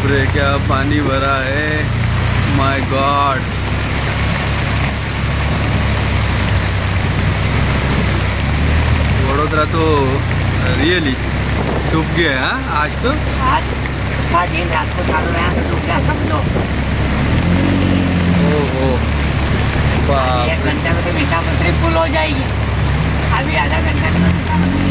रे क्या पानी भरा है, माय गॉड। वडोदरा तो रियली डूब गया है आज तो। आज का दिन रात को चालू रहा तो डूब गया समझो। ओहो बाप एक रे। घंटे में तो विशाखपत्री फुल हो जाएगी। अभी आधा घंटा में तो विशाखपत्री